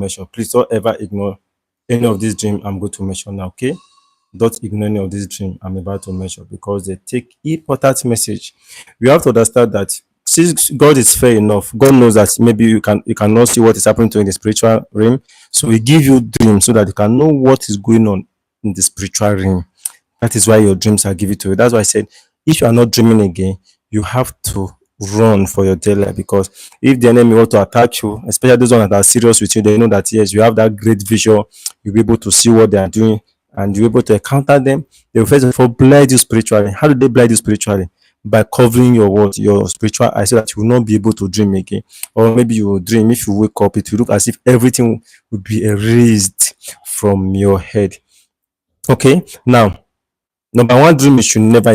mention. Please don't ever ignore any of these dreams I'm going to mention now, okay? Don't ignore any of these dreams I'm about to mention because they take important message. You have to understand that since God is fair enough, God knows that maybe you cannot see what is happening to you in the spiritual realm. So He give you dreams so that you can know what is going on in the spiritual realm. That is why your dreams are given to you. That's why I said if you are not dreaming again, you have to run for your dear life, because if the enemy want to attack you, especially those ones that are serious with you, they know that yes, you have that great vision, you'll be able to see what they are doing and you're able to encounter them. They will first of all blind you spiritually. How do they blind you spiritually? By covering your what, your spiritual eyes, so that you will not be able to dream again. Or maybe you will dream, if you wake up, it will look as if everything will be erased from your head. Okay, now number one dream you should never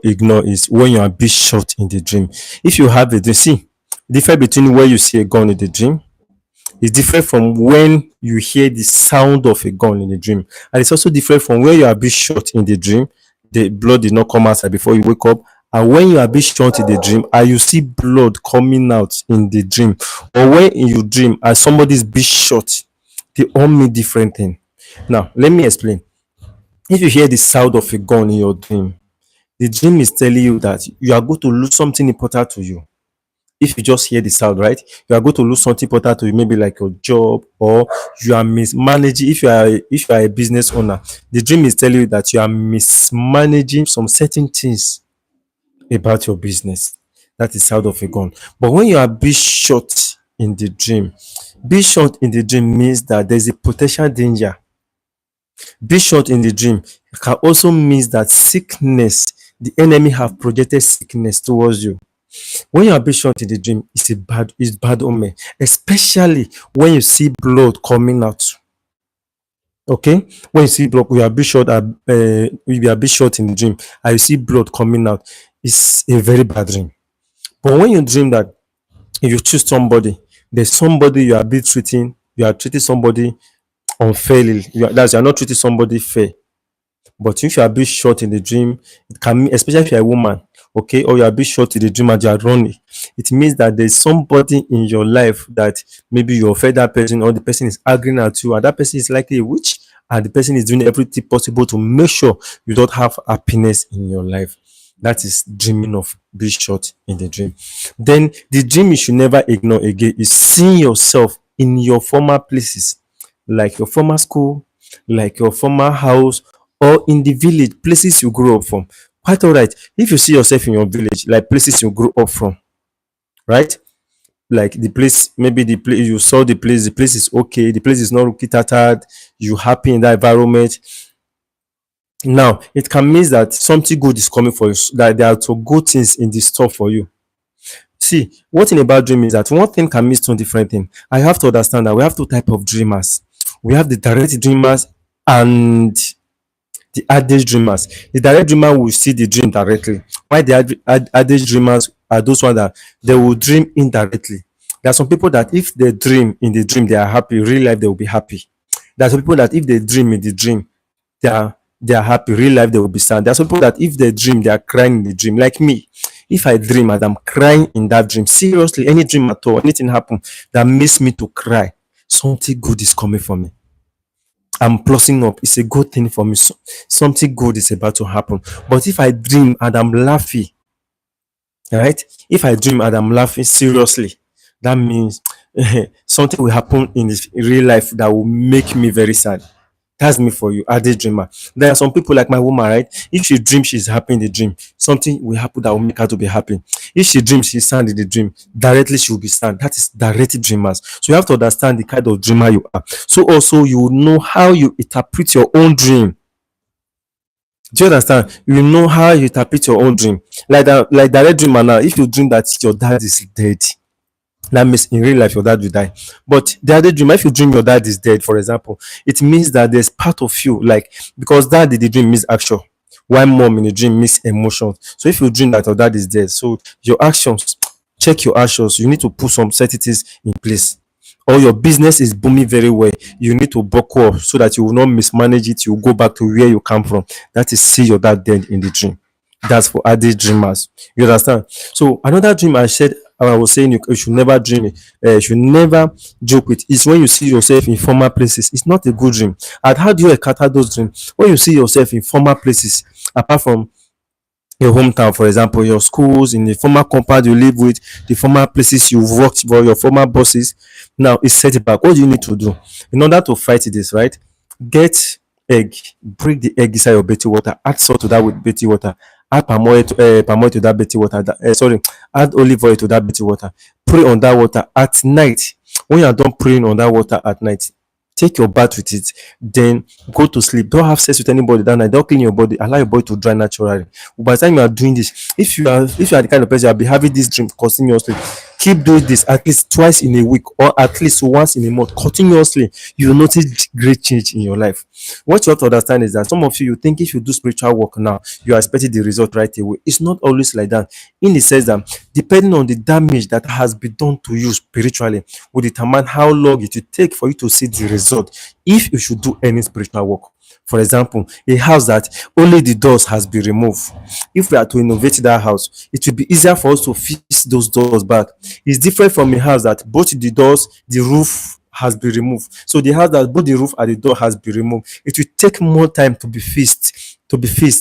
ignore is when you are being shot in the dream. If you have a dream, see, the difference between where you see a gun in the dream is different from when you hear the sound of a gun in the dream. And it's also different from where you are being shot in the dream, the blood did not come outside before you wake up, and when you are being shot in the dream and you see blood coming out in the dream, or when in your dream as somebody is being shot, they all mean different things. Now, let me explain. If you hear the sound of a gun in your dream, the dream is telling you that you are going to lose something important to you. If you just hear the sound, right, you are going to lose something important to you, maybe like your job, or you are mismanaging. If you are a business owner, the dream is telling you that you are mismanaging some certain things about your business. That is sound of a gun. But when you are being shot in the dream, being shot in the dream means that there's a potential danger. Being shot in the dream can also mean that sickness, the enemy have projected sickness towards you. When you are being shot in the dream, it's bad omen, especially when you see blood coming out. Okay, when you see blood, you are being shot, you are being shot in the dream, and you see blood coming out, it's a very bad dream. But when you dream that if you choose somebody, there's somebody you are being treating, you are treating somebody unfairly. You are not treating somebody fair. But if you are being shot in the dream, it can mean, especially if you're a woman, okay, or you are being shot in the dream and you are running, it means that there's somebody in your life that maybe you offend that person, or the person is arguing at you, and that person is likely a witch, and the person is doing everything possible to make sure you don't have happiness in your life. That is dreaming of being shot in the dream. Then the dream you should never ignore again is seeing yourself in your former places, like your former school, like your former house, or in the village, places you grew up from. Quite all right. If you see yourself in your village, like places you grew up from, right? Like the place, maybe the place you saw the place is okay, the place is not rookie tattered, you happy in that environment. Now, it can mean that something good is coming for you, that there are some good things in the store for you. See, one thing about dreaming is that one thing can mean two different things. I have to understand that we have two types of dreamers. We have the direct dreamers and the adage dreamers. The direct dreamer will see the dream directly, while the adage dreamers are those ones that they will dream indirectly. There are some people that if they dream in the dream, they are happy. In real life, they will be happy. There are some people that if they dream in the dream, they are happy. Real life, they will be sad. There are some people that if they dream, they are crying in the dream. Like me, if I dream and I'm crying in that dream, seriously, any dream at all, anything happen that makes me to cry, something good is coming for me. I'm plussing up. It's a good thing for me. Something good is about to happen. But if I dream and I'm laughing, right? If I dream and I'm laughing seriously, that means something will happen in real life that will make me very sad. That's me for you, a daydreamer. There are some people like my woman, right? If she dreams she's happy in the dream, something will happen that will make her to be happy. If she dreams she's sad in the dream, directly she will be sad. That is direct dreamers. So you have to understand the kind of dreamer you are. So also you will know how you interpret your own dream. Do you understand? You know how you interpret your own dream. Like that, like direct dreamer now. If you dream that your dad is dead, that means in real life your dad will die. But the other dream, if you dream your dad is dead, for example, it means that there's part of you, like, because dad in the dream means action, while mom in the dream means emotion. So if you dream that your dad is dead, so your actions, check your actions, you need to put some certainties in place. Or your business is booming very well, you need to buckle up so that you will not mismanage it, you will go back to where you come from. That is see your dad dead in the dream. That's for other dreamers. You understand? So another dream I said I was saying you should never dream it, you should never joke with, is when you see yourself in former places. It's not a good dream. And how do you encounter those dreams? When you see yourself in former places, apart from your hometown, for example, your schools, in the former compound you live with, the former places you've worked for, your former bosses. Now it's setback. What do you need to do in order to fight this, right? Get egg, break the egg inside your betty water, add salt to that with betty water, add palm oil to that betty water, sorry, add olive oil to that betty water, pray on that water at night. When you are done praying on that water at night, take your bath with it, then go to sleep. Don't have sex with anybody that night. Don't clean your body. Allow your body to dry naturally. By the time you are doing this, if you are the kind of person, you'll be having this dream continuously. Keep doing this at least twice in a week or at least once in a month continuously. You will notice great change in your life. What you have to understand is that some of you think if you do spiritual work now, you are expecting the result right away. It's not always like that. In the sense that depending on the damage that has been done to you spiritually will determine how long it will take for you to see the result if you should do any spiritual work. For example, a house that only the doors has been removed. If we are to innovate that house, it will be easier for us to fix those doors back. It's different from a house that both the doors, the roof has been removed. So the house that both the roof and the door has been removed, it will take more time to be fixed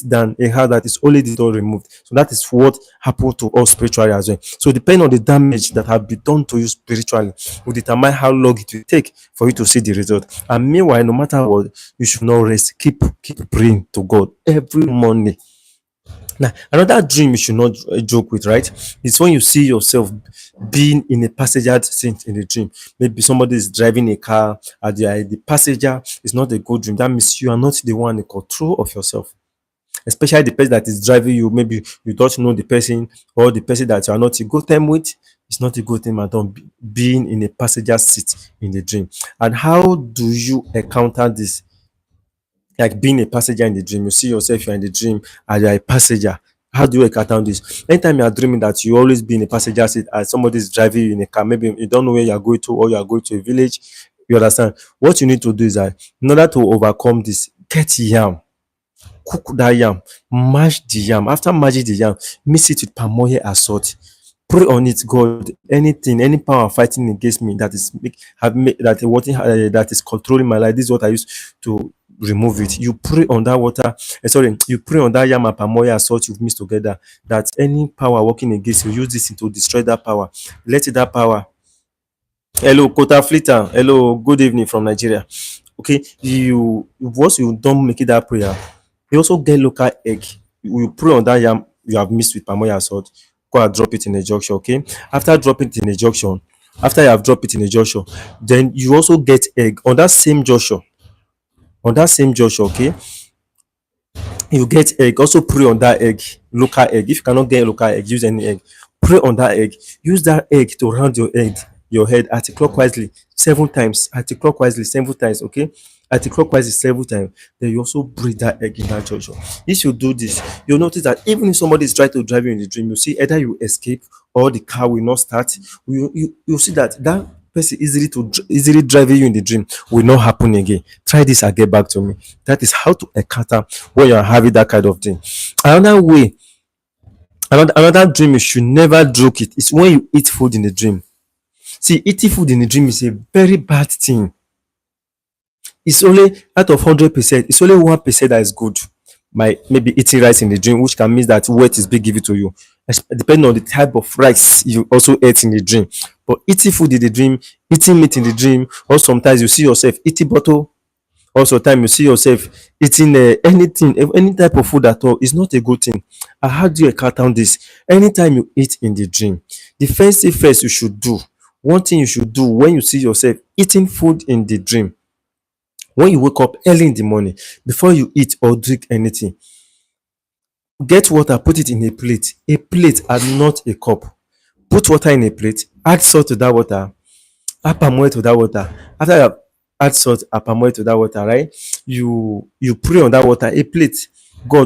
than a house that is only the door removed. So that is what happened to us spiritually as well. So depending on the damage that have been done to you spiritually will determine how long it will take for you to see the result. And meanwhile, no matter what, you should not rest. Keep praying to God every morning. Now, another dream you should not joke with, right? It's when you see yourself being in a passenger seat in the dream. Maybe somebody is driving a car and you are the passenger. It's not a good dream. That means you are not the one in control of yourself. Especially the person that is driving you. Maybe you don't know the person, or the person that you are not a good time with. It's not a good thing at all, being in a passenger seat in the dream. And how do you encounter this? Like being a passenger in the dream, you see yourself, you're in the dream and you're a passenger. How do you encounter this? Anytime you are dreaming that you always be in a passenger seat and somebody is driving you in a car, maybe you don't know where you are going to, or you are going to a village, you understand? What you need to do is that in order to overcome this, get yam, cook that yam, mash the yam. After mashing the yam, mix it with palm oil and salt. Pray on it, God. Anything, any power fighting against me that is have made that that is controlling my life. This is what I use to remove it. You pray on that water. Sorry, you pray on that yam and palm oil and salt you've mixed together. That any power working against you, use this to destroy that power. Let it that power. Hello, Kota Flita. Hello, good evening from Nigeria. Okay, once you don't make it that prayer, you also get local egg. You pray on that yam you have mixed with palm oil and salt. Go and drop it in a junction. Okay, after dropping it in a junction, after you have dropped it in a junction, then you also get egg on that same junction. On that same junction, okay, you get egg. Also pray on that egg, local egg. If you cannot get local egg, use any egg. Pray on that egg. Use that egg to round your head anti-clockwise 7 times. Anti-clockwise 7 times, okay? Anti-clockwise 7 times. Then you also breathe that egg in that junction. If you do this, you'll notice that even if somebody is trying to drive you in the dream, you see either you escape or the car will not start. You see that person easily driving you in the dream will not happen again. Try this and get back to me. That is how to encounter when you are having that kind of thing. Another way, another dream you should never joke it is when you eat food in the dream. See, eating food in the dream is a very bad thing. It's only out of 100%, it's only 1% that is good. Maybe eating rice in the dream, which can mean that weight is being given to you, depending on the type of rice you also ate in the dream. But eating food in the dream, eating meat in the dream, or sometimes you see yourself eating bottle, or sometimes you see yourself eating anything, any type of food at all, is not a good thing. And how do you encounter this? Anytime you eat in the dream, the first you should do, one thing you should do when you see yourself eating food in the dream, when you wake up early in the morning, before you eat or drink anything, get water, put it in a plate and not a cup. Put water in a plate, add salt to that water, add palm oil to that water. After you have add salt and palm oil to that water, right? You pray on that water, a plate. God